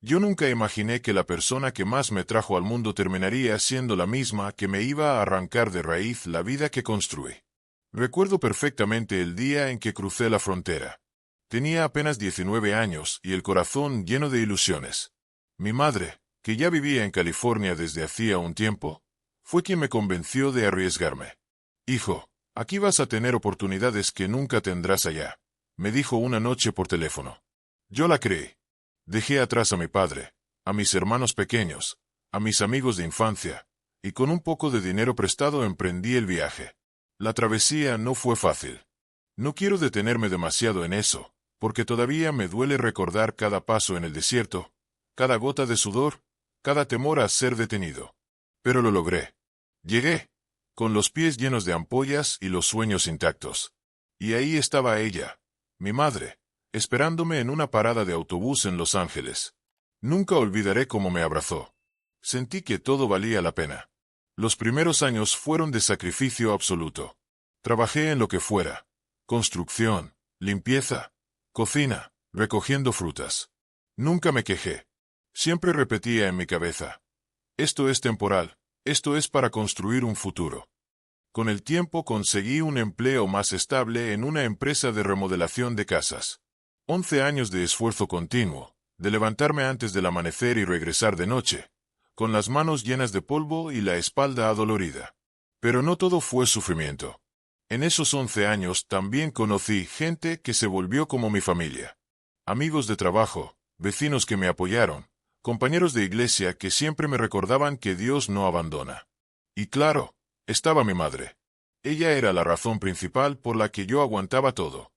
Yo nunca imaginé que la persona que más me trajo al mundo terminaría siendo la misma que me iba a arrancar de raíz la vida que construí. Recuerdo perfectamente el día en que crucé la frontera. Tenía apenas 19 años y el corazón lleno de ilusiones. Mi madre, que ya vivía en California desde hacía un tiempo, fue quien me convenció de arriesgarme. «Hijo, aquí vas a tener oportunidades que nunca tendrás allá», me dijo una noche por teléfono. Yo la creí. Dejé atrás a mi padre, a mis hermanos pequeños, a mis amigos de infancia, y con un poco de dinero prestado emprendí el viaje. La travesía no fue fácil. No quiero detenerme demasiado en eso, porque todavía me duele recordar cada paso en el desierto, cada gota de sudor, cada temor a ser detenido. Pero lo logré. Llegué, con los pies llenos de ampollas y los sueños intactos. Y ahí estaba ella, mi madre, esperándome en una parada de autobús en Los Ángeles. Nunca olvidaré cómo me abrazó. Sentí que todo valía la pena. Los primeros años fueron de sacrificio absoluto. Trabajé en lo que fuera: construcción, limpieza, cocina, recogiendo frutas. Nunca me quejé. Siempre repetía en mi cabeza: esto es temporal, esto es para construir un futuro. Con el tiempo conseguí un empleo más estable en una empresa de remodelación de casas. 11 años de esfuerzo continuo, de levantarme antes del amanecer y regresar de noche, con las manos llenas de polvo y la espalda adolorida. Pero no todo fue sufrimiento. En esos 11 años también conocí gente que se volvió como mi familia. Amigos de trabajo, vecinos que me apoyaron, compañeros de iglesia que siempre me recordaban que Dios no abandona. Y claro, estaba mi madre. Ella era la razón principal por la que yo aguantaba todo.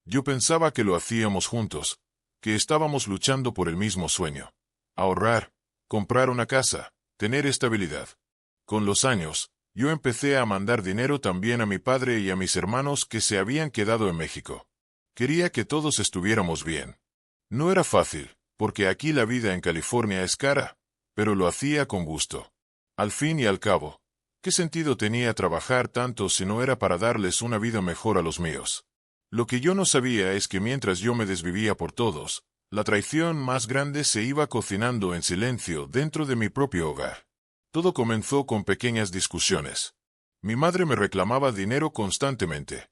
Yo pensaba que lo hacíamos juntos, que estábamos luchando por el mismo sueño: ahorrar, comprar una casa, tener estabilidad. Con los años, yo empecé a mandar dinero también a mi padre y a mis hermanos que se habían quedado en México. Quería que todos estuviéramos bien. No era fácil, porque aquí la vida en California es cara, pero lo hacía con gusto. Al fin y al cabo, ¿qué sentido tenía trabajar tanto si no era para darles una vida mejor a los míos? Lo que yo no sabía es que mientras yo me desvivía por todos, la traición más grande se iba cocinando en silencio dentro de mi propio hogar. Todo comenzó con pequeñas discusiones. Mi madre me reclamaba dinero constantemente.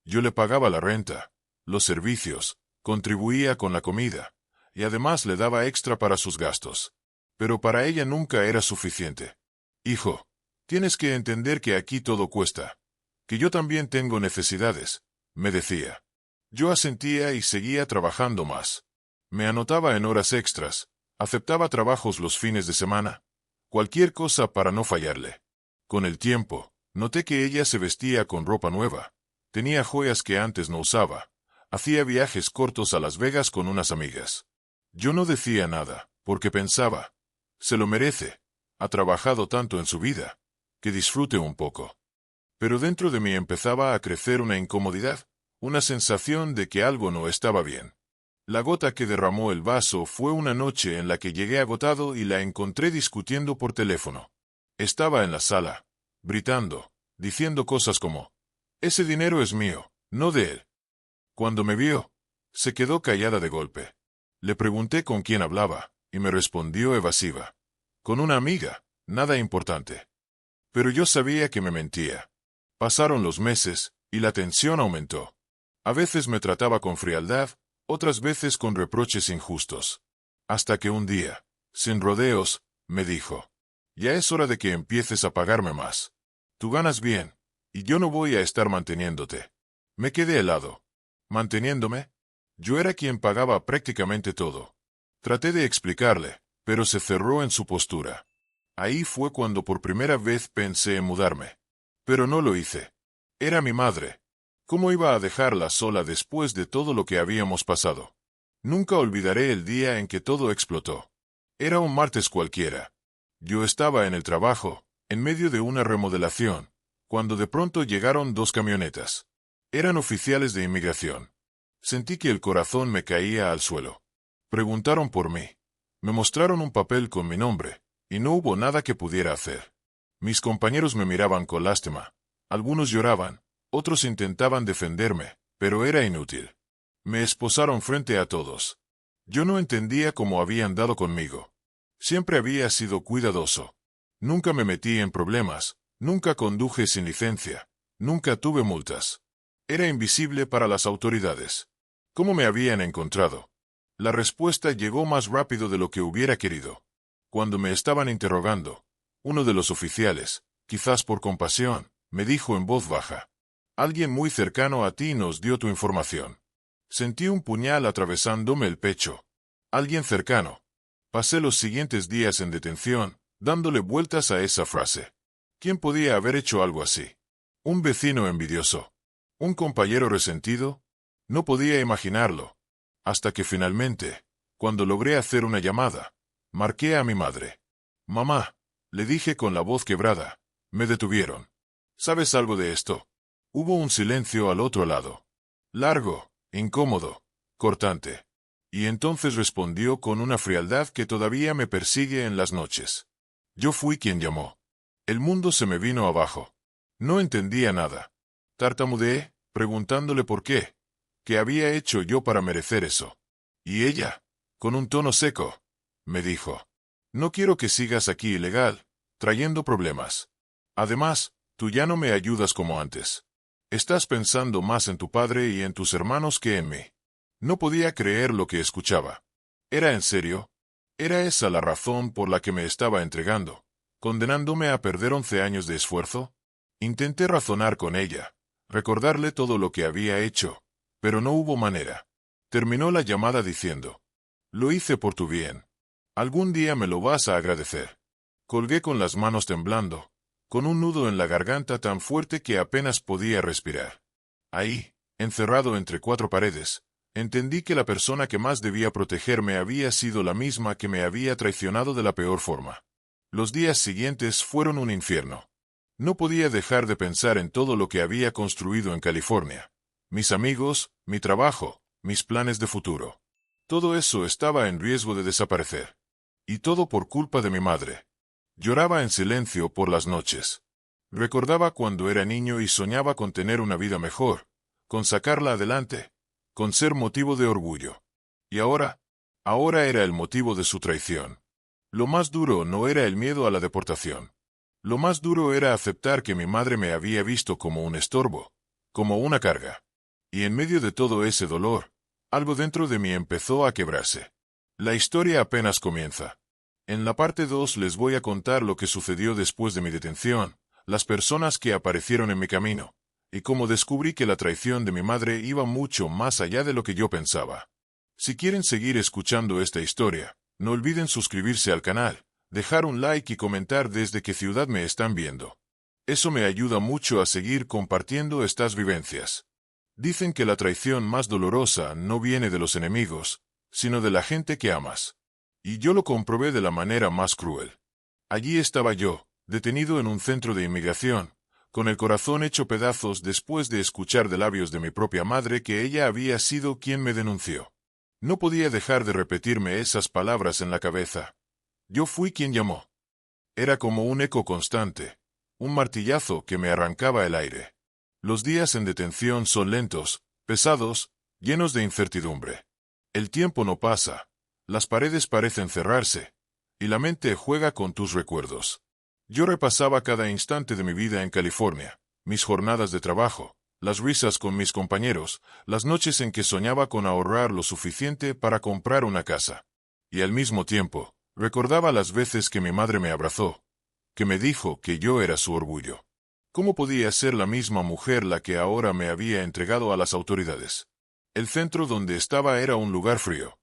Yo le pagaba la renta, los servicios, contribuía con la comida, y además le daba extra para sus gastos. Pero para ella nunca era suficiente. «Hijo, tienes que entender que aquí todo cuesta, que yo también tengo necesidades», me decía. Yo asentía y seguía trabajando más. Me anotaba en horas extras, aceptaba trabajos los fines de semana, cualquier cosa para no fallarle. Con el tiempo, noté que ella se vestía con ropa nueva, tenía joyas que antes no usaba, hacía viajes cortos a Las Vegas con unas amigas. Yo no decía nada, porque pensaba: se lo merece, ha trabajado tanto en su vida, que disfrute un poco. Pero dentro de mí empezaba a crecer una incomodidad, una sensación de que algo no estaba bien. La gota que derramó el vaso fue una noche en la que llegué agotado y la encontré discutiendo por teléfono. Estaba en la sala, gritando, diciendo cosas como: «Ese dinero es mío, no de él». Cuando me vio, se quedó callada de golpe. Le pregunté con quién hablaba, y me respondió evasiva: «Con una amiga, nada importante». Pero yo sabía que me mentía. Pasaron los meses, y la tensión aumentó. A veces me trataba con frialdad, otras veces con reproches injustos. Hasta que un día, sin rodeos, me dijo: «Ya es hora de que empieces a pagarme más. Tú ganas bien, y yo no voy a estar manteniéndote». Me quedé helado. ¿Manteniéndome? Yo era quien pagaba prácticamente todo. Traté de explicarle, pero se cerró en su postura. Ahí fue cuando por primera vez pensé en mudarme. Pero no lo hice. Era mi madre. ¿Cómo iba a dejarla sola después de todo lo que habíamos pasado? Nunca olvidaré el día en que todo explotó. Era un martes cualquiera. Yo estaba en el trabajo, en medio de una remodelación, cuando de pronto llegaron 2 camionetas. Eran oficiales de inmigración. Sentí que el corazón me caía al suelo. Preguntaron por mí. Me mostraron un papel con mi nombre, y no hubo nada que pudiera hacer. Mis compañeros me miraban con lástima. Algunos lloraban, otros intentaban defenderme, pero era inútil. Me esposaron frente a todos. Yo no entendía cómo habían dado conmigo. Siempre había sido cuidadoso. Nunca me metí en problemas, nunca conduje sin licencia, nunca tuve multas. Era invisible para las autoridades. ¿Cómo me habían encontrado? La respuesta llegó más rápido de lo que hubiera querido. Cuando me estaban interrogando, uno de los oficiales, quizás por compasión, me dijo en voz baja: «Alguien muy cercano a ti nos dio tu información». Sentí un puñal atravesándome el pecho. Alguien cercano. Pasé los siguientes días en detención, dándole vueltas a esa frase. ¿Quién podía haber hecho algo así? ¿Un vecino envidioso? ¿Un compañero resentido? No podía imaginarlo. Hasta que finalmente, cuando logré hacer una llamada, marqué a mi madre. «Mamá», le dije con la voz quebrada. Me detuvieron. «¿Sabes algo de esto?» Hubo un silencio al otro lado. Largo, incómodo, cortante. Y entonces respondió con una frialdad que todavía me persigue en las noches. Yo fui quien llamó. El mundo se me vino abajo. No entendía nada. Tartamudeé, preguntándole por qué. ¿Qué había hecho yo para merecer eso? Y ella, con un tono seco, me dijo: «No quiero que sigas aquí ilegal, trayendo problemas. Además, tú ya no me ayudas como antes. Estás pensando más en tu padre y en tus hermanos que en mí». No podía creer lo que escuchaba. ¿Era en serio? ¿Era esa la razón por la que me estaba entregando, condenándome a perder 11 años de esfuerzo? Intenté razonar con ella, recordarle todo lo que había hecho, pero no hubo manera. Terminó la llamada diciendo: «Lo hice por tu bien. Algún día me lo vas a agradecer». Colgué con las manos temblando, con un nudo en la garganta tan fuerte que apenas podía respirar. Ahí, encerrado entre 4 paredes, entendí que la persona que más debía protegerme había sido la misma que me había traicionado de la peor forma. Los días siguientes fueron un infierno. No podía dejar de pensar en todo lo que había construido en California. Mis amigos, mi trabajo, mis planes de futuro. Todo eso estaba en riesgo de desaparecer. Y todo por culpa de mi madre. Lloraba en silencio por las noches. Recordaba cuando era niño y soñaba con tener una vida mejor, con sacarla adelante, con ser motivo de orgullo. Y ahora era el motivo de su traición. Lo más duro no era el miedo a la deportación. Lo más duro era aceptar que mi madre me había visto como un estorbo, como una carga. Y en medio de todo ese dolor, algo dentro de mí empezó a quebrarse. La historia apenas comienza. En la parte 2 les voy a contar lo que sucedió después de mi detención, las personas que aparecieron en mi camino, y cómo descubrí que la traición de mi madre iba mucho más allá de lo que yo pensaba. Si quieren seguir escuchando esta historia, no olviden suscribirse al canal, dejar un like y comentar desde qué ciudad me están viendo. Eso me ayuda mucho a seguir compartiendo estas vivencias. Dicen que la traición más dolorosa no viene de los enemigos, sino de la gente que amas. Y yo lo comprobé de la manera más cruel. Allí estaba yo, detenido en un centro de inmigración, con el corazón hecho pedazos después de escuchar de labios de mi propia madre que ella había sido quien me denunció. No podía dejar de repetirme esas palabras en la cabeza. Yo fui quien llamó. Era como un eco constante, un martillazo que me arrancaba el aire. Los días en detención son lentos, pesados, llenos de incertidumbre. El tiempo no pasa, las paredes parecen cerrarse, y la mente juega con tus recuerdos. Yo repasaba cada instante de mi vida en California, mis jornadas de trabajo, las risas con mis compañeros, las noches en que soñaba con ahorrar lo suficiente para comprar una casa. Y al mismo tiempo, recordaba las veces que mi madre me abrazó, que me dijo que yo era su orgullo. ¿Cómo podía ser la misma mujer la que ahora me había entregado a las autoridades? El centro donde estaba era un lugar frío.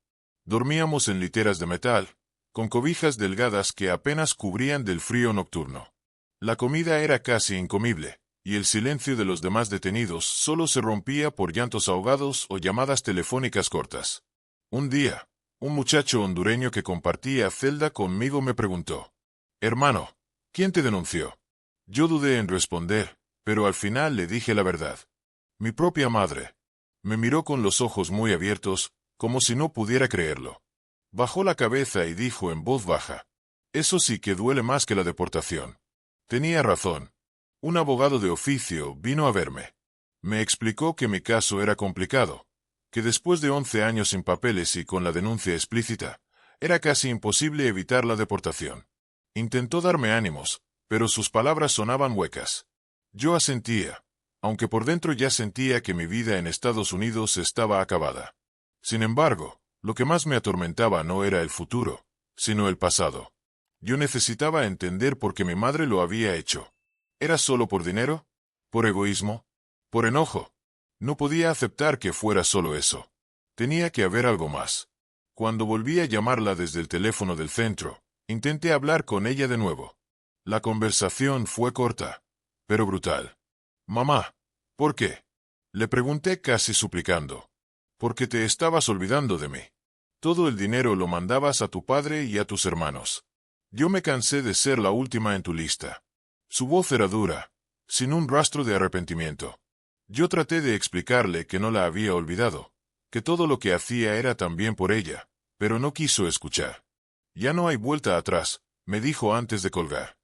Dormíamos en literas de metal, con cobijas delgadas que apenas cubrían del frío nocturno. La comida era casi incomible, y el silencio de los demás detenidos solo se rompía por llantos ahogados o llamadas telefónicas cortas. Un día, un muchacho hondureño que compartía celda conmigo me preguntó: «Hermano, ¿quién te denunció?». Yo dudé en responder, pero al final le dije la verdad. Mi propia madre. Me miró con los ojos muy abiertos, como si no pudiera creerlo. Bajó la cabeza y dijo en voz baja: «Eso sí que duele más que la deportación». Tenía razón. Un abogado de oficio vino a verme. Me explicó que mi caso era complicado, que después de 11 años sin papeles y con la denuncia explícita, era casi imposible evitar la deportación. Intentó darme ánimos, pero sus palabras sonaban huecas. Yo asentía, aunque por dentro ya sentía que mi vida en Estados Unidos estaba acabada. Sin embargo, lo que más me atormentaba no era el futuro, sino el pasado. Yo necesitaba entender por qué mi madre lo había hecho. ¿Era solo por dinero? ¿Por egoísmo? ¿Por enojo? No podía aceptar que fuera solo eso. Tenía que haber algo más. Cuando volví a llamarla desde el teléfono del centro, intenté hablar con ella de nuevo. La conversación fue corta, pero brutal. «Mamá, ¿por qué?», le pregunté casi suplicando. «Porque te estabas olvidando de mí. Todo el dinero lo mandabas a tu padre y a tus hermanos. Yo me cansé de ser la última en tu lista». Su voz era dura, sin un rastro de arrepentimiento. Yo traté de explicarle que no la había olvidado, que todo lo que hacía era también por ella, pero no quiso escuchar. «Ya no hay vuelta atrás», me dijo antes de colgar.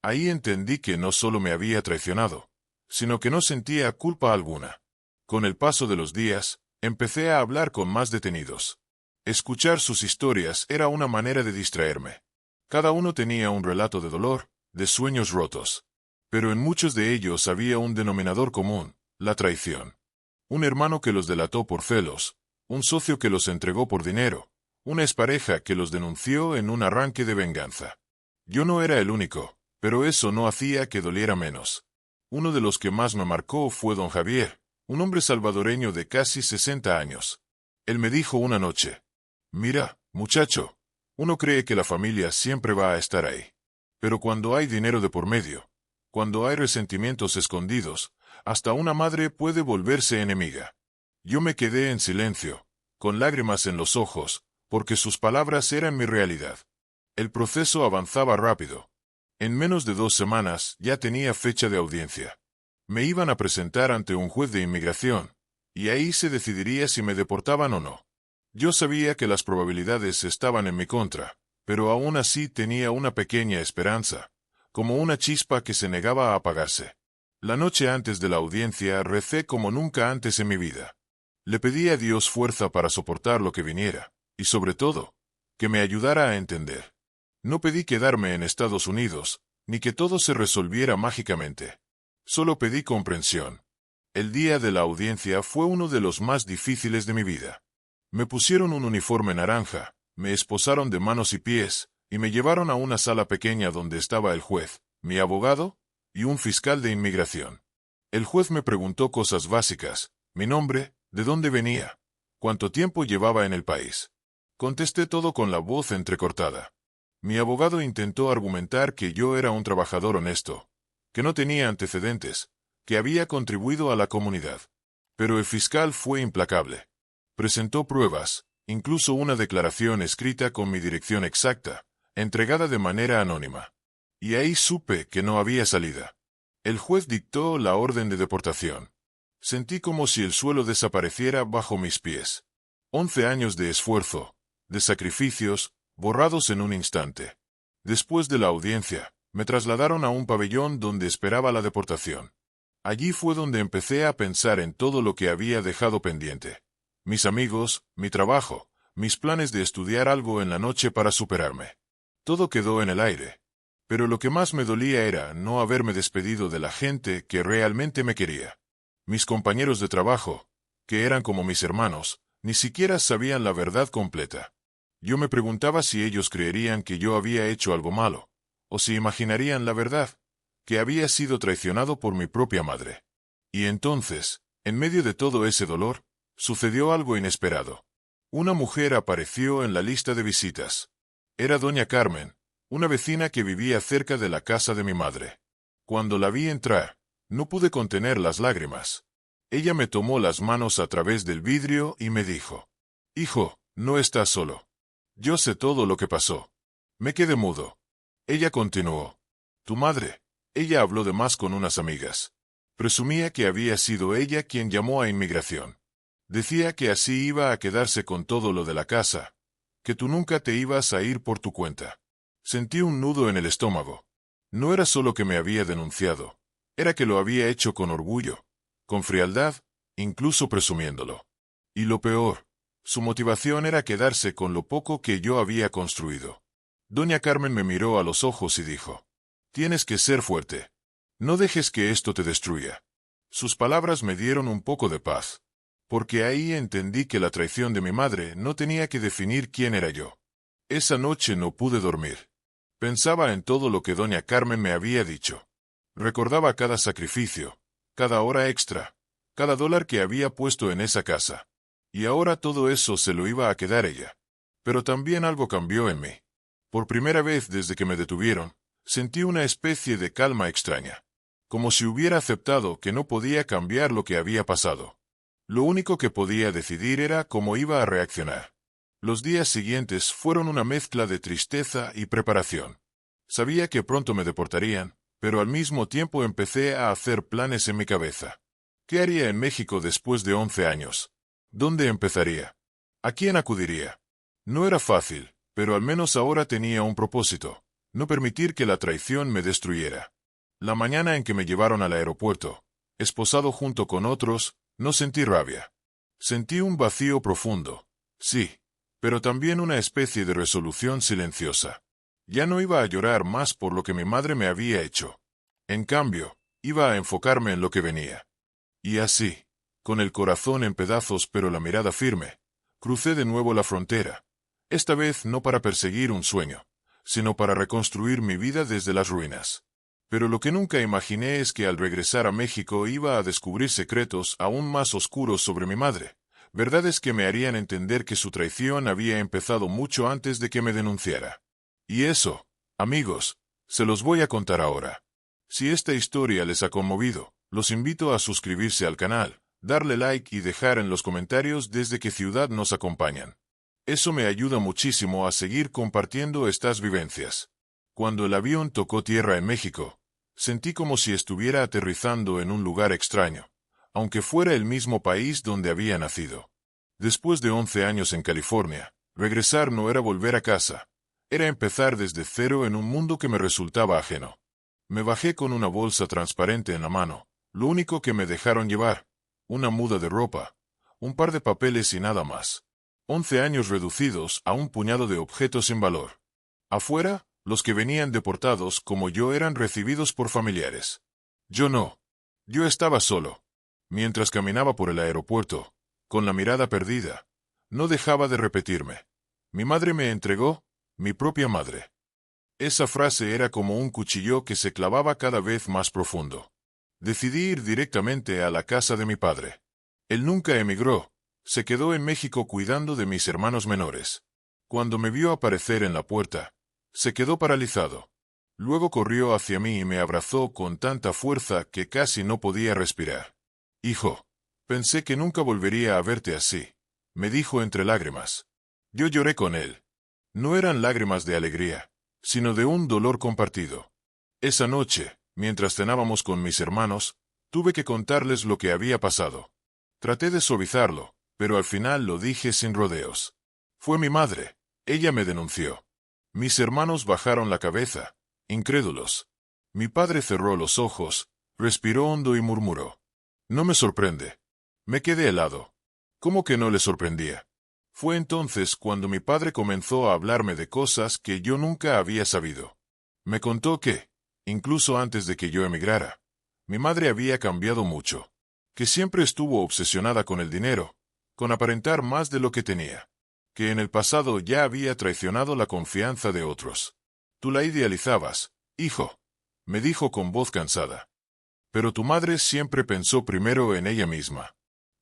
Ahí entendí que no solo me había traicionado, sino que no sentía culpa alguna. Con el paso de los días, empecé a hablar con más detenidos. Escuchar sus historias era una manera de distraerme. Cada uno tenía un relato de dolor, de sueños rotos. Pero en muchos de ellos había un denominador común: la traición. Un hermano que los delató por celos, un socio que los entregó por dinero, una expareja que los denunció en un arranque de venganza. Yo no era el único, pero eso no hacía que doliera menos. Uno de los que más me marcó fue don Javier, un hombre salvadoreño de casi 60 años. Él me dijo una noche: «Mira, muchacho, uno cree que la familia siempre va a estar ahí. Pero cuando hay dinero de por medio, cuando hay resentimientos escondidos, hasta una madre puede volverse enemiga». Yo me quedé en silencio, con lágrimas en los ojos, porque sus palabras eran mi realidad. El proceso avanzaba rápido. En menos de 2 semanas ya tenía fecha de audiencia. Me iban a presentar ante un juez de inmigración, y ahí se decidiría si me deportaban o no. Yo sabía que las probabilidades estaban en mi contra, pero aún así tenía una pequeña esperanza, como una chispa que se negaba a apagarse. La noche antes de la audiencia recé como nunca antes en mi vida. Le pedí a Dios fuerza para soportar lo que viniera, y sobre todo, que me ayudara a entender. No pedí quedarme en Estados Unidos, ni que todo se resolviera mágicamente. Solo pedí comprensión. El día de la audiencia fue uno de los más difíciles de mi vida. Me pusieron un uniforme naranja, me esposaron de manos y pies, y me llevaron a una sala pequeña donde estaba el juez, mi abogado, y un fiscal de inmigración. El juez me preguntó cosas básicas: mi nombre, de dónde venía, cuánto tiempo llevaba en el país. Contesté todo con la voz entrecortada. Mi abogado intentó argumentar que yo era un trabajador honesto, que no tenía antecedentes, que había contribuido a la comunidad. Pero el fiscal fue implacable. Presentó pruebas, incluso una declaración escrita con mi dirección exacta, entregada de manera anónima. Y ahí supe que no había salida. El juez dictó la orden de deportación. Sentí como si el suelo desapareciera bajo mis pies. 11 años de esfuerzo, de sacrificios, borrados en un instante. Después de la audiencia, me trasladaron a un pabellón donde esperaba la deportación. Allí fue donde empecé a pensar en todo lo que había dejado pendiente. Mis amigos, mi trabajo, mis planes de estudiar algo en la noche para superarme. Todo quedó en el aire. Pero lo que más me dolía era no haberme despedido de la gente que realmente me quería. Mis compañeros de trabajo, que eran como mis hermanos, ni siquiera sabían la verdad completa. Yo me preguntaba si ellos creerían que yo había hecho algo malo, o si imaginarían la verdad, que había sido traicionado por mi propia madre. Y entonces, en medio de todo ese dolor, sucedió algo inesperado. Una mujer apareció en la lista de visitas. Era doña Carmen, una vecina que vivía cerca de la casa de mi madre. Cuando la vi entrar, no pude contener las lágrimas. Ella me tomó las manos a través del vidrio y me dijo: «Hijo, no estás solo. Yo sé todo lo que pasó». Me quedé mudo. Ella continuó: «Tu madre». Ella habló de más con unas amigas. Presumía que había sido ella quien llamó a inmigración. Decía que así iba a quedarse con todo lo de la casa, que tú nunca te ibas a ir por tu cuenta. Sentí un nudo en el estómago. No era solo que me había denunciado, era que lo había hecho con orgullo, con frialdad, incluso presumiéndolo. Y lo peor, su motivación era quedarse con lo poco que yo había construido. Doña Carmen me miró a los ojos y dijo: «Tienes que ser fuerte. No dejes que esto te destruya». Sus palabras me dieron un poco de paz, porque ahí entendí que la traición de mi madre no tenía que definir quién era yo. Esa noche no pude dormir. Pensaba en todo lo que doña Carmen me había dicho. Recordaba cada sacrificio, cada hora extra, cada dólar que había puesto en esa casa. Y ahora todo eso se lo iba a quedar ella. Pero también algo cambió en mí. Por primera vez desde que me detuvieron, sentí una especie de calma extraña, como si hubiera aceptado que no podía cambiar lo que había pasado. Lo único que podía decidir era cómo iba a reaccionar. Los días siguientes fueron una mezcla de tristeza y preparación. Sabía que pronto me deportarían, pero al mismo tiempo empecé a hacer planes en mi cabeza. ¿Qué haría en México después de 11 años? ¿Dónde empezaría? ¿A quién acudiría? No era fácil, pero al menos ahora tenía un propósito: no permitir que la traición me destruyera. La mañana en que me llevaron al aeropuerto, esposado junto con otros, no sentí rabia. Sentí un vacío profundo, sí, pero también una especie de resolución silenciosa. Ya no iba a llorar más por lo que mi madre me había hecho. En cambio, iba a enfocarme en lo que venía. Y así, con el corazón en pedazos pero la mirada firme, crucé de nuevo la frontera, esta vez no para perseguir un sueño, sino para reconstruir mi vida desde las ruinas. Pero lo que nunca imaginé es que al regresar a México iba a descubrir secretos aún más oscuros sobre mi madre, verdades que me harían entender que su traición había empezado mucho antes de que me denunciara. Y eso, amigos, se los voy a contar ahora. Si esta historia les ha conmovido, los invito a suscribirse al canal, darle like y dejar en los comentarios desde qué ciudad nos acompañan. Eso me ayuda muchísimo a seguir compartiendo estas vivencias. Cuando el avión tocó tierra en México, sentí como si estuviera aterrizando en un lugar extraño, aunque fuera el mismo país donde había nacido. Después de 11 años en California, regresar no era volver a casa, era empezar desde cero en un mundo que me resultaba ajeno. Me bajé con una bolsa transparente en la mano, lo único que me dejaron llevar, una muda de ropa, un par de papeles y nada más. 11 años reducidos a un puñado de objetos sin valor. Afuera, los que venían deportados como yo eran recibidos por familiares. Yo no. Yo estaba solo. Mientras caminaba por el aeropuerto, con la mirada perdida, no dejaba de repetirme: mi madre me entregó, mi propia madre. Esa frase era como un cuchillo que se clavaba cada vez más profundo. Decidí ir directamente a la casa de mi padre. Él nunca emigró, se quedó en México cuidando de mis hermanos menores. Cuando me vio aparecer en la puerta, se quedó paralizado. Luego corrió hacia mí y me abrazó con tanta fuerza que casi no podía respirar. «Hijo, pensé que nunca volvería a verte así», me dijo entre lágrimas. Yo lloré con él. No eran lágrimas de alegría, sino de un dolor compartido. Esa noche, mientras cenábamos con mis hermanos, tuve que contarles lo que había pasado. Traté de suavizarlo, pero al final lo dije sin rodeos. Fue mi madre. Ella me denunció. Mis hermanos bajaron la cabeza, incrédulos. Mi padre cerró los ojos, respiró hondo y murmuró: «No me sorprende». Me quedé helado. ¿Cómo que no le sorprendía? Fue entonces cuando mi padre comenzó a hablarme de cosas que yo nunca había sabido. Me contó que, incluso antes de que yo emigrara, mi madre había cambiado mucho, que siempre estuvo obsesionada con el dinero, con aparentar más de lo que tenía, que en el pasado ya había traicionado la confianza de otros. «Tú la idealizabas, hijo», me dijo con voz cansada. «Pero tu madre siempre pensó primero en ella misma».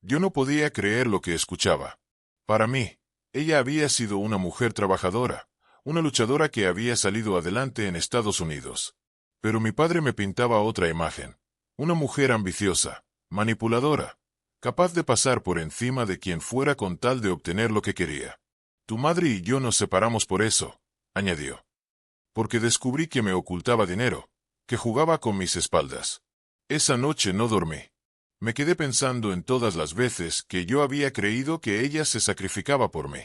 Yo no podía creer lo que escuchaba. Para mí, ella había sido una mujer trabajadora, una luchadora que había salido adelante en Estados Unidos. Pero mi padre me pintaba otra imagen: una mujer ambiciosa, manipuladora, capaz de pasar por encima de quien fuera con tal de obtener lo que quería. «Tu madre y yo nos separamos por eso», añadió. «Porque descubrí que me ocultaba dinero, que jugaba con mis espaldas». Esa noche no dormí. Me quedé pensando en todas las veces que yo había creído que ella se sacrificaba por mí.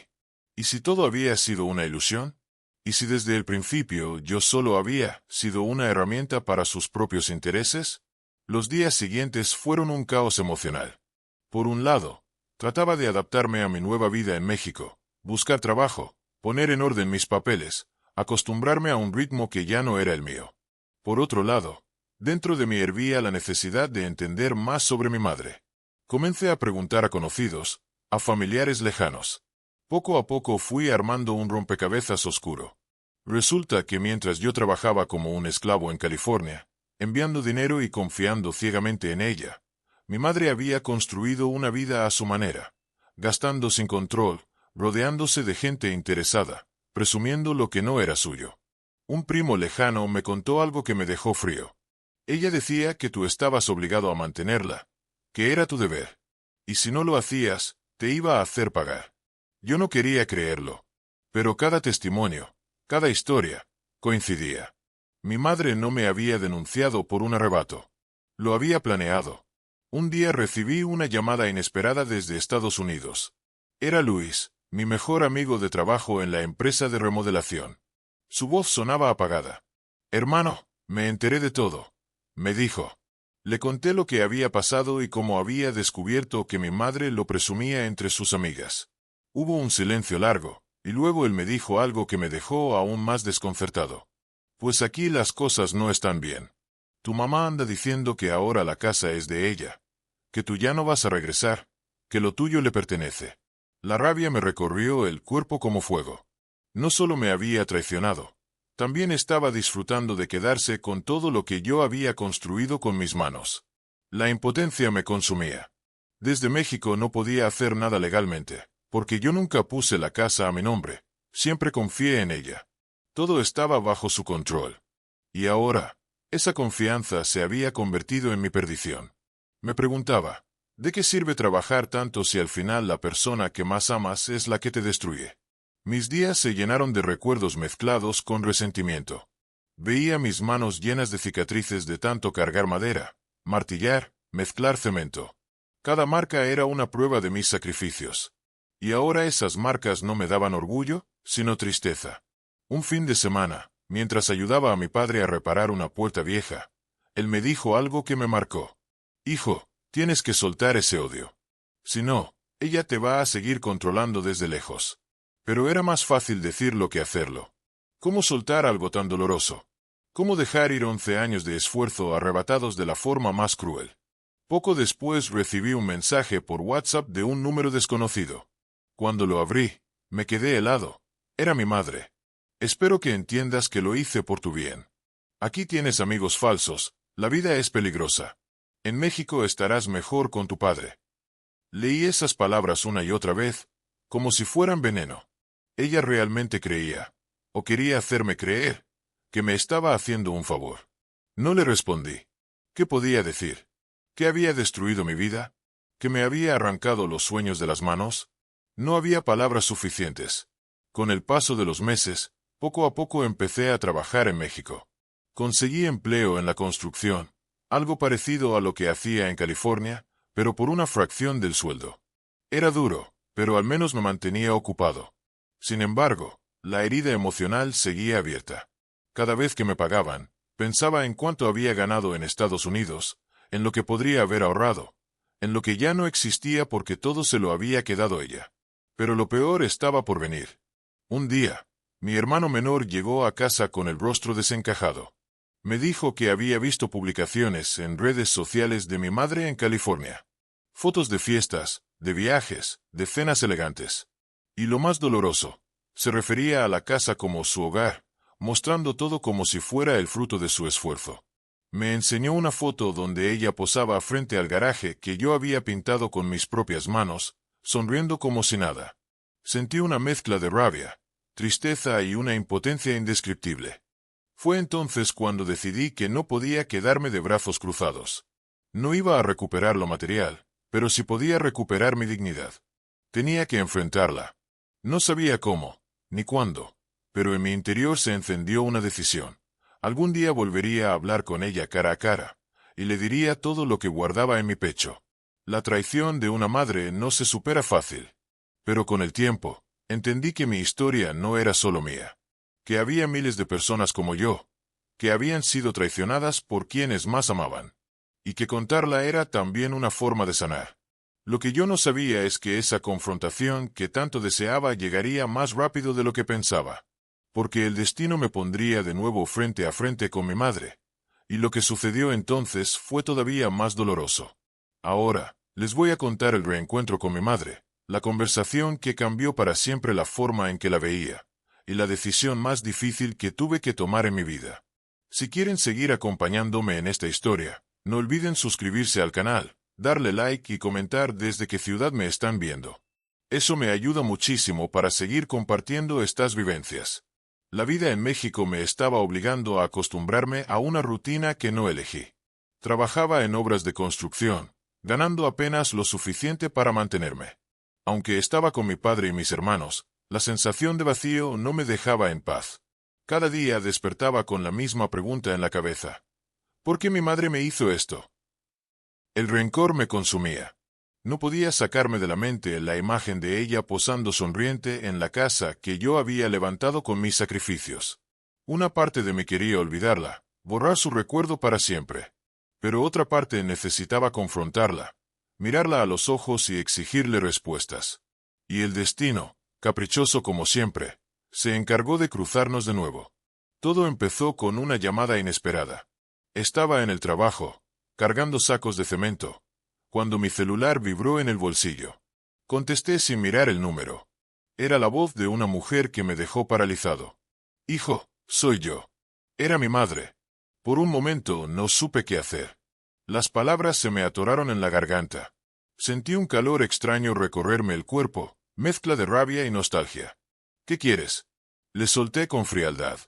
¿Y si todo había sido una ilusión? ¿Y si desde el principio yo solo había sido una herramienta para sus propios intereses? Los días siguientes fueron un caos emocional. Por un lado, Trataba de adaptarme a mi nueva vida en México, buscar trabajo, poner en orden mis papeles, acostumbrarme a un ritmo que ya no era el mío. Por otro lado, dentro de mí hervía la necesidad de entender más sobre mi madre. Comencé a preguntar a conocidos, a familiares lejanos. Poco a poco fui armando un rompecabezas oscuro. Resulta que mientras yo trabajaba como un esclavo en California, enviando dinero y confiando ciegamente en ella, mi madre había construido una vida a su manera, gastando sin control, rodeándose de gente interesada, presumiendo lo que no era suyo. Un primo lejano me contó algo que me dejó frío. Ella decía que tú estabas obligado a mantenerla, que era tu deber, y si no lo hacías, te iba a hacer pagar. Yo no quería creerlo, pero cada testimonio, cada historia, coincidía. Mi madre no me había denunciado por un arrebato. Lo había planeado. Un día recibí una llamada inesperada desde Estados Unidos. Era Luis, mi mejor amigo de trabajo en la empresa de remodelación. Su voz sonaba apagada. «Hermano, me enteré de todo», me dijo. Le conté lo que había pasado y cómo había descubierto que mi madre lo presumía entre sus amigas. Hubo un silencio largo, y luego él me dijo algo que me dejó aún más desconcertado. «Pues aquí las cosas no están bien. Tu mamá anda diciendo que ahora la casa es de ella, que tú ya no vas a regresar, que lo tuyo le pertenece». La rabia me recorrió el cuerpo como fuego. No solo me había traicionado, también estaba disfrutando de quedarse con todo lo que yo había construido con mis manos. La impotencia me consumía. Desde México no podía hacer nada legalmente, porque yo nunca puse la casa a mi nombre, siempre confié en ella. Todo estaba bajo su control. Y ahora, esa confianza se había convertido en mi perdición. Me preguntaba, ¿de qué sirve trabajar tanto si al final la persona que más amas es la que te destruye? Mis días se llenaron de recuerdos mezclados con resentimiento. Veía mis manos llenas de cicatrices de tanto cargar madera, martillar, mezclar cemento. Cada marca era una prueba de mis sacrificios. Y ahora esas marcas no me daban orgullo, sino tristeza. Un fin de semana, mientras ayudaba a mi padre a reparar una puerta vieja, él me dijo algo que me marcó. «Hijo, tienes que soltar ese odio. Si no, ella te va a seguir controlando desde lejos». Pero era más fácil decirlo que hacerlo. ¿Cómo soltar algo tan doloroso? ¿Cómo dejar ir 11 años de esfuerzo arrebatados de la forma más cruel? Poco después recibí un mensaje por WhatsApp de un número desconocido. Cuando lo abrí, me quedé helado. Era mi madre. «Espero que entiendas que lo hice por tu bien. Aquí tienes amigos falsos, la vida es peligrosa. En México estarás mejor con tu padre». Leí esas palabras una y otra vez, como si fueran veneno. Ella realmente creía, o quería hacerme creer, que me estaba haciendo un favor. No le respondí. ¿Qué podía decir? ¿Que había destruido mi vida? ¿Que me había arrancado los sueños de las manos? No había palabras suficientes. Con el paso de los meses, poco a poco empecé a trabajar en México. Conseguí empleo en la construcción, algo parecido a lo que hacía en California, pero por una fracción del sueldo. Era duro, pero al menos me mantenía ocupado. Sin embargo, la herida emocional seguía abierta. Cada vez que me pagaban, pensaba en cuánto había ganado en Estados Unidos, en lo que podría haber ahorrado, en lo que ya no existía porque todo se lo había quedado ella. Pero lo peor estaba por venir. Un día, mi hermano menor llegó a casa con el rostro desencajado. Me dijo que había visto publicaciones en redes sociales de mi madre en California. Fotos de fiestas, de viajes, de cenas elegantes. Y lo más doloroso, se refería a la casa como su hogar, mostrando todo como si fuera el fruto de su esfuerzo. Me enseñó una foto donde ella posaba frente al garaje que yo había pintado con mis propias manos, sonriendo como si nada. Sentí una mezcla de rabia, tristeza y una impotencia indescriptible. Fue entonces cuando decidí que no podía quedarme de brazos cruzados. No iba a recuperar lo material, pero sí podía recuperar mi dignidad. Tenía que enfrentarla. No sabía cómo, ni cuándo, pero en mi interior se encendió una decisión. Algún día volvería a hablar con ella cara a cara, y le diría todo lo que guardaba en mi pecho. La traición de una madre no se supera fácil. Pero con el tiempo, entendí que mi historia no era solo mía. Que había miles de personas como yo, que habían sido traicionadas por quienes más amaban. Y que contarla era también una forma de sanar. Lo que yo no sabía es que esa confrontación que tanto deseaba llegaría más rápido de lo que pensaba. Porque el destino me pondría de nuevo frente a frente con mi madre. Y lo que sucedió entonces fue todavía más doloroso. Ahora, les voy a contar el reencuentro con mi madre, la conversación que cambió para siempre la forma en que la veía, y la decisión más difícil que tuve que tomar en mi vida. Si quieren seguir acompañándome en esta historia, no olviden suscribirse al canal, darle like y comentar desde qué ciudad me están viendo. Eso me ayuda muchísimo para seguir compartiendo estas vivencias. La vida en México me estaba obligando a acostumbrarme a una rutina que no elegí. Trabajaba en obras de construcción, ganando apenas lo suficiente para mantenerme. Aunque estaba con mi padre y mis hermanos, la sensación de vacío no me dejaba en paz. Cada día despertaba con la misma pregunta en la cabeza. ¿Por qué mi madre me hizo esto? El rencor me consumía. No podía sacarme de la mente la imagen de ella posando sonriente en la casa que yo había levantado con mis sacrificios. Una parte de mí quería olvidarla, borrar su recuerdo para siempre. Pero otra parte necesitaba confrontarla, mirarla a los ojos y exigirle respuestas. Y el destino, caprichoso como siempre, se encargó de cruzarnos de nuevo. Todo empezó con una llamada inesperada. Estaba en el trabajo, cargando sacos de cemento, cuando mi celular vibró en el bolsillo. Contesté sin mirar el número. Era la voz de una mujer que me dejó paralizado. «Hijo, soy yo». Era mi madre. Por un momento no supe qué hacer. Las palabras se me atoraron en la garganta. Sentí un calor extraño recorrerme el cuerpo, mezcla de rabia y nostalgia. «¿Qué quieres?». Le solté con frialdad.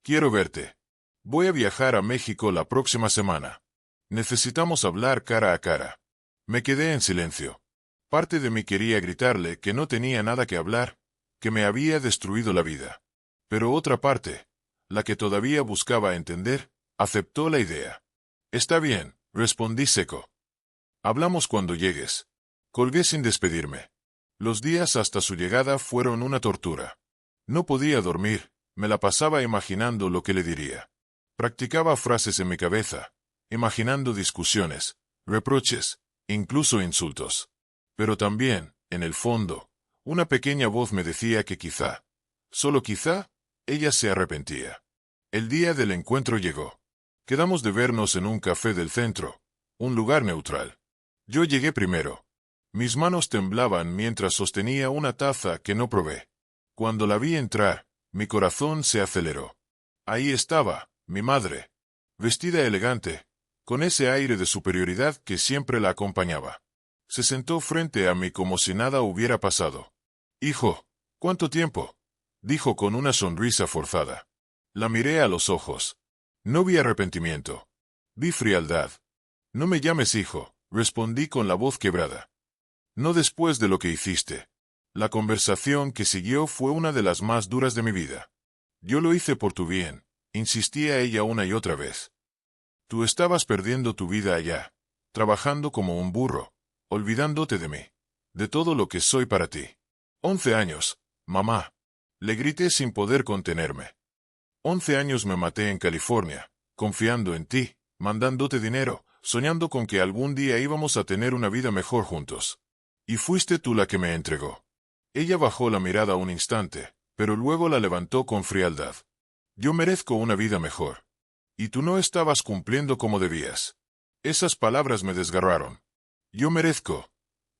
«Quiero verte. Voy a viajar a México la próxima semana. Necesitamos hablar cara a cara». Me quedé en silencio. Parte de mí quería gritarle que no tenía nada que hablar, que me había destruido la vida. Pero otra parte, la que todavía buscaba entender, aceptó la idea. «Está bien», respondí seco. «Hablamos cuando llegues». Colgué sin despedirme. Los días hasta su llegada fueron una tortura. No podía dormir, me la pasaba imaginando lo que le diría. Practicaba frases en mi cabeza, imaginando discusiones, reproches, incluso insultos. Pero también, en el fondo, una pequeña voz me decía que quizá, solo quizá, ella se arrepentía. El día del encuentro llegó. Quedamos de vernos en un café del centro, un lugar neutral. Yo llegué primero. Mis manos temblaban mientras sostenía una taza que no probé. Cuando la vi entrar, mi corazón se aceleró. Ahí estaba, mi madre, vestida elegante, con ese aire de superioridad que siempre la acompañaba. Se sentó frente a mí como si nada hubiera pasado. «Hijo, ¿cuánto tiempo?», dijo con una sonrisa forzada. La miré a los ojos. No vi arrepentimiento. Vi frialdad. «No me llames hijo», respondí con la voz quebrada. «No después de lo que hiciste». La conversación que siguió fue una de las más duras de mi vida. «Yo lo hice por tu bien», insistía ella una y otra vez. «Tú estabas perdiendo tu vida allá, trabajando como un burro, olvidándote de mí, de todo lo que soy para ti». 11 años, mamá. Le grité sin poder contenerme. 11 años me maté en California, confiando en ti, mandándote dinero, soñando con que algún día íbamos a tener una vida mejor juntos. Y fuiste tú la que me entregó. Ella bajó la mirada un instante, pero luego la levantó con frialdad. «Yo merezco una vida mejor. Y tú no estabas cumpliendo como debías». Esas palabras me desgarraron. «Yo merezco».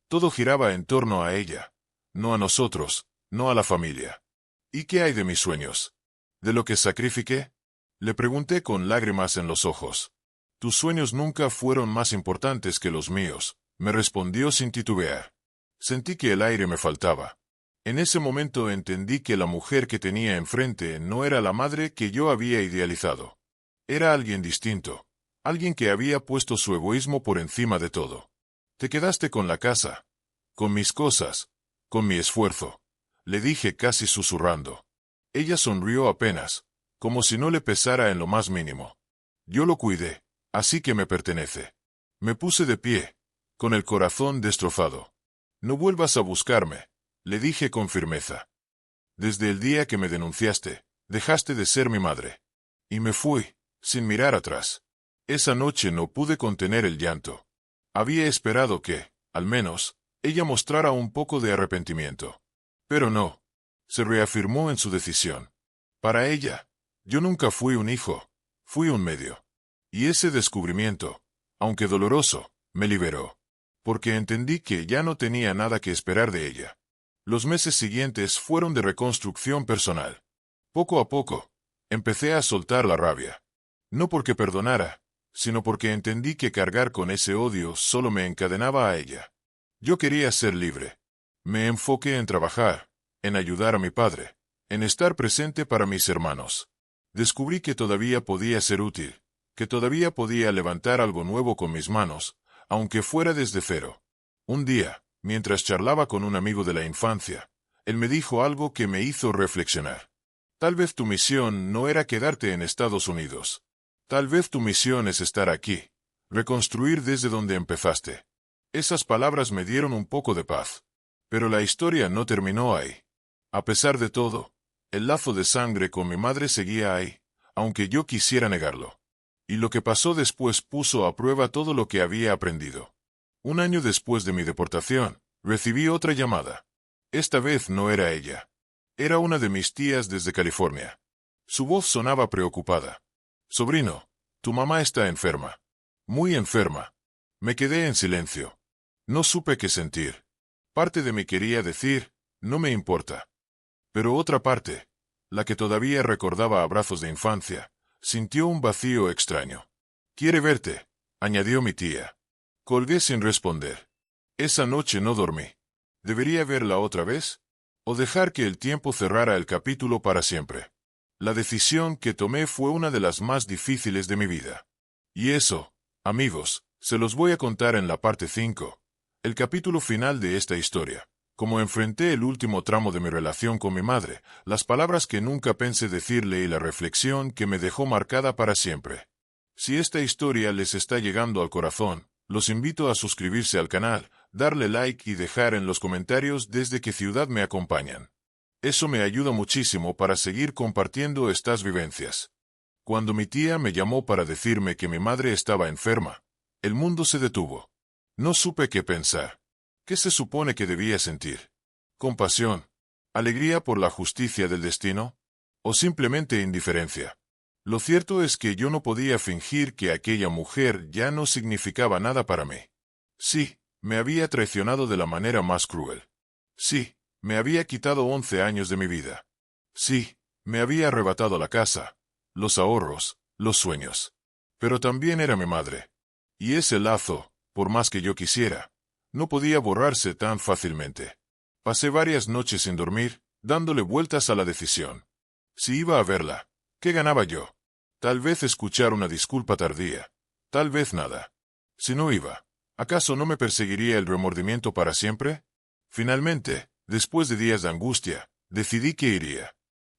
Todo giraba en torno a ella, no a nosotros, no a la familia. «¿Y qué hay de mis sueños? ¿De lo que sacrifiqué?», le pregunté con lágrimas en los ojos. «Tus sueños nunca fueron más importantes que los míos», me respondió sin titubear. Sentí que el aire me faltaba. En ese momento entendí que la mujer que tenía enfrente no era la madre que yo había idealizado. Era alguien distinto, alguien que había puesto su egoísmo por encima de todo. «Te quedaste con la casa, con mis cosas, con mi esfuerzo», le dije casi susurrando. Ella sonrió apenas, como si no le pesara en lo más mínimo. «Yo lo cuidé, así que me pertenece». Me puse de pie, con el corazón destrozado. «No vuelvas a buscarme», le dije con firmeza. «Desde el día que me denunciaste, dejaste de ser mi madre». Y me fui, sin mirar atrás. Esa noche no pude contener el llanto. Había esperado que, al menos, ella mostrara un poco de arrepentimiento. Pero no. Se reafirmó en su decisión. Para ella, yo nunca fui un hijo, fui un medio. Y ese descubrimiento, aunque doloroso, me liberó. Porque entendí que ya no tenía nada que esperar de ella. Los meses siguientes fueron de reconstrucción personal. Poco a poco, empecé a soltar la rabia. No porque perdonara, sino porque entendí que cargar con ese odio solo me encadenaba a ella. Yo quería ser libre. Me enfoqué en trabajar, en ayudar a mi padre, en estar presente para mis hermanos. Descubrí que todavía podía ser útil, que todavía podía levantar algo nuevo con mis manos, aunque fuera desde cero. Un día, mientras charlaba con un amigo de la infancia, él me dijo algo que me hizo reflexionar. Tal vez tu misión no era quedarte en Estados Unidos. Tal vez tu misión es estar aquí, reconstruir desde donde empezaste. Esas palabras me dieron un poco de paz. Pero la historia no terminó ahí. A pesar de todo, el lazo de sangre con mi madre seguía ahí, aunque yo quisiera negarlo. Y lo que pasó después puso a prueba todo lo que había aprendido. Un año después de mi deportación, recibí otra llamada. Esta vez no era ella. Era una de mis tías desde California. Su voz sonaba preocupada. Sobrino, tu mamá está enferma. Muy enferma. Me quedé en silencio. No supe qué sentir. Parte de mí quería decir, no me importa. Pero otra parte, la que todavía recordaba abrazos de infancia, sintió un vacío extraño. «Quiere verte», añadió mi tía. Colgué sin responder. Esa noche no dormí. ¿Debería verla otra vez? ¿O dejar que el tiempo cerrara el capítulo para siempre? La decisión que tomé fue una de las más difíciles de mi vida. Y eso, amigos, se los voy a contar en la parte 5, el capítulo final de esta historia. Como enfrenté el último tramo de mi relación con mi madre, las palabras que nunca pensé decirle y la reflexión que me dejó marcada para siempre. Si esta historia les está llegando al corazón, los invito a suscribirse al canal, darle like y dejar en los comentarios desde qué ciudad me acompañan. Eso me ayuda muchísimo para seguir compartiendo estas vivencias. Cuando mi tía me llamó para decirme que mi madre estaba enferma, el mundo se detuvo. No supe qué pensar. ¿Qué se supone que debía sentir? ¿Compasión? ¿Alegría por la justicia del destino? ¿O simplemente indiferencia? Lo cierto es que yo no podía fingir que aquella mujer ya no significaba nada para mí. Sí, me había traicionado de la manera más cruel. Sí, me había quitado 11 años de mi vida. Sí, me había arrebatado la casa, los ahorros, los sueños. Pero también era mi madre. Y ese lazo, por más que yo quisiera, no podía borrarse tan fácilmente. Pasé varias noches sin dormir, dándole vueltas a la decisión. Si iba a verla, ¿qué ganaba yo? Tal vez escuchar una disculpa tardía. Tal vez nada. Si no iba, ¿acaso no me perseguiría el remordimiento para siempre? Finalmente, después de días de angustia, decidí que iría.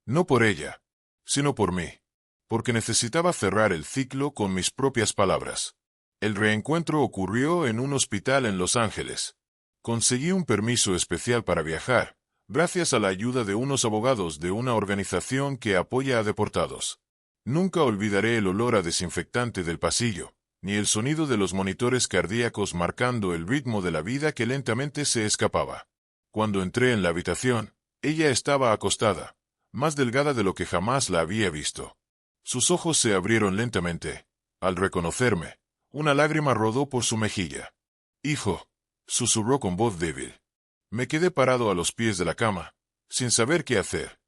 No por ella, sino por mí. Porque necesitaba cerrar el ciclo con mis propias palabras. El reencuentro ocurrió en un hospital en Los Ángeles. Conseguí un permiso especial para viajar, gracias a la ayuda de unos abogados de una organización que apoya a deportados. Nunca olvidaré el olor a desinfectante del pasillo, ni el sonido de los monitores cardíacos marcando el ritmo de la vida que lentamente se escapaba. Cuando entré en la habitación, ella estaba acostada, más delgada de lo que jamás la había visto. Sus ojos se abrieron lentamente. Al reconocerme, una lágrima rodó por su mejilla. «Hijo», susurró con voz débil. Me quedé parado a los pies de la cama, sin saber qué hacer.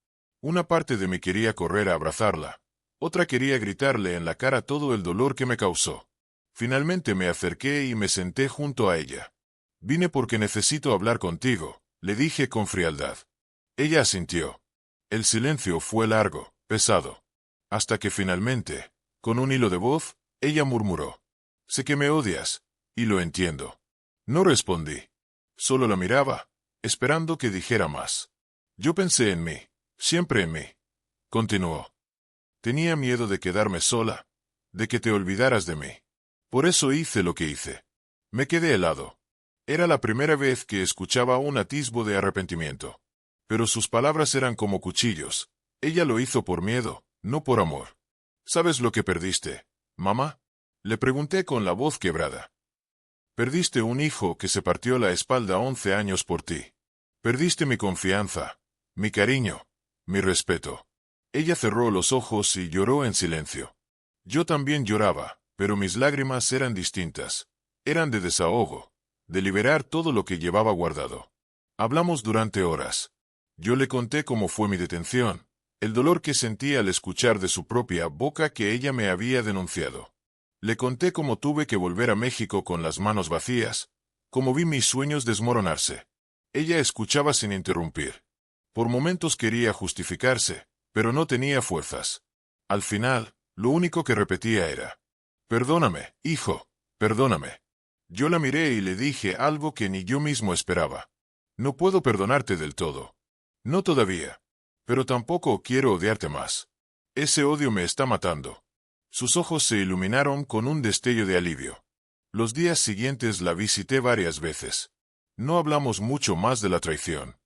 Una parte de mí quería correr a abrazarla, otra quería gritarle en la cara todo el dolor que me causó. Finalmente me acerqué y me senté junto a ella. «Vine porque necesito hablar contigo», le dije con frialdad. Ella asintió. El silencio fue largo, pesado. Hasta que finalmente, con un hilo de voz, ella murmuró: «Sé que me odias, y lo entiendo». No respondí. Solo la miraba, esperando que dijera más. «Yo pensé en mí, siempre en mí», continuó. «Tenía miedo de quedarme sola, de que te olvidaras de mí. Por eso hice lo que hice». Me quedé helado. Era la primera vez que escuchaba un atisbo de arrepentimiento. Pero sus palabras eran como cuchillos. Ella lo hizo por miedo, no por amor. «¿Sabes lo que perdiste, mamá?», le pregunté con la voz quebrada. Perdiste un hijo que se partió la espalda 11 años por ti. Perdiste mi confianza, mi cariño, mi respeto. Ella cerró los ojos y lloró en silencio. Yo también lloraba, pero mis lágrimas eran distintas. Eran de desahogo, de liberar todo lo que llevaba guardado. Hablamos durante horas. Yo le conté cómo fue mi detención, el dolor que sentí al escuchar de su propia boca que ella me había denunciado. Le conté cómo tuve que volver a México con las manos vacías, cómo vi mis sueños desmoronarse. Ella escuchaba sin interrumpir. Por momentos quería justificarse, pero no tenía fuerzas. Al final, lo único que repetía era: «Perdóname, hijo, perdóname». Yo la miré y le dije algo que ni yo mismo esperaba. «No puedo perdonarte del todo. No todavía. Pero tampoco quiero odiarte más. Ese odio me está matando». Sus ojos se iluminaron con un destello de alivio. Los días siguientes la visité varias veces. No hablamos mucho más de la traición.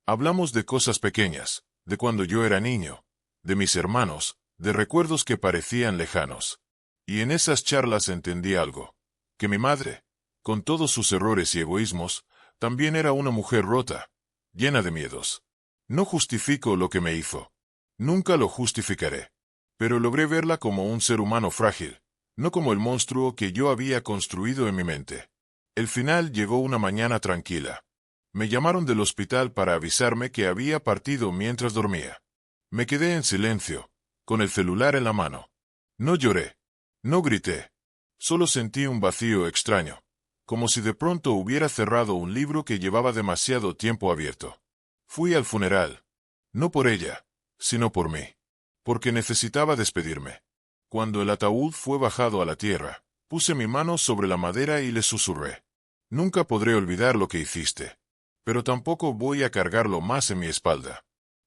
Hablamos de cosas pequeñas, de cuando yo era niño, de mis hermanos, de recuerdos que parecían lejanos. Y en esas charlas entendí algo: que mi madre, con todos sus errores y egoísmos, también era una mujer rota, llena de miedos. No justifico lo que me hizo. Nunca lo justificaré. Pero logré verla como un ser humano frágil, no como el monstruo que yo había construido en mi mente. El final llegó una mañana tranquila. Me llamaron del hospital para avisarme que había partido mientras dormía. Me quedé en silencio, con el celular en la mano. No lloré. No grité. Solo sentí un vacío extraño, como si de pronto hubiera cerrado un libro que llevaba demasiado tiempo abierto. Fui al funeral. No por ella, sino por mí. Porque necesitaba despedirme. Cuando el ataúd fue bajado a la tierra, puse mi mano sobre la madera y le susurré: «Nunca podré olvidar lo que hiciste. Pero tampoco voy a cargarlo más en mi espalda».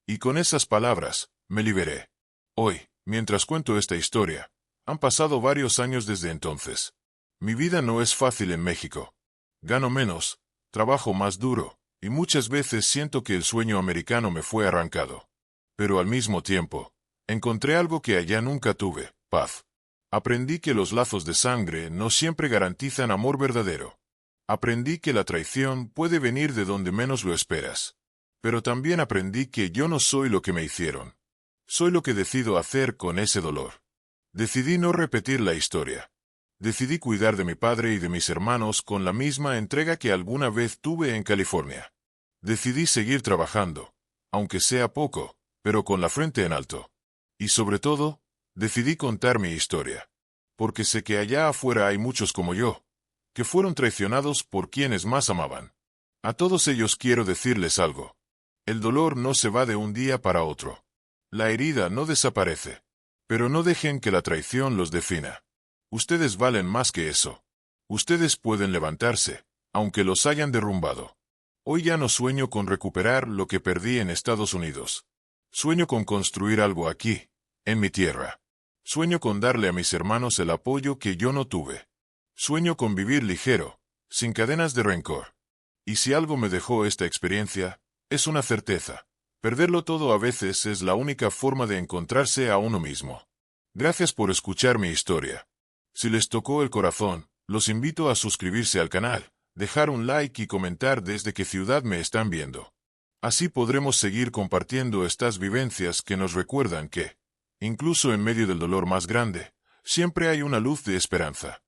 Y con esas palabras, me liberé. Hoy, mientras cuento esta historia, han pasado varios años desde entonces. Mi vida no es fácil en México. Gano menos, trabajo más duro, y muchas veces siento que el sueño americano me fue arrancado. Pero al mismo tiempo, encontré algo que allá nunca tuve: paz. Aprendí que los lazos de sangre no siempre garantizan amor verdadero. Aprendí que la traición puede venir de donde menos lo esperas. Pero también aprendí que yo no soy lo que me hicieron. Soy lo que decido hacer con ese dolor. Decidí no repetir la historia. Decidí cuidar de mi padre y de mis hermanos con la misma entrega que alguna vez tuve en California. Decidí seguir trabajando, aunque sea poco, pero con la frente en alto. Y sobre todo, decidí contar mi historia. Porque sé que allá afuera hay muchos como yo, que fueron traicionados por quienes más amaban. A todos ellos quiero decirles algo. El dolor no se va de un día para otro. La herida no desaparece. Pero no dejen que la traición los defina. Ustedes valen más que eso. Ustedes pueden levantarse, aunque los hayan derrumbado. Hoy ya no sueño con recuperar lo que perdí en Estados Unidos. Sueño con construir algo aquí, en mi tierra. Sueño con darle a mis hermanos el apoyo que yo no tuve. Sueño con vivir ligero, sin cadenas de rencor. Y si algo me dejó esta experiencia, es una certeza: perderlo todo a veces es la única forma de encontrarse a uno mismo. Gracias por escuchar mi historia. Si les tocó el corazón, los invito a suscribirse al canal, dejar un like y comentar desde qué ciudad me están viendo. Así podremos seguir compartiendo estas vivencias que nos recuerdan que, incluso en medio del dolor más grande, siempre hay una luz de esperanza.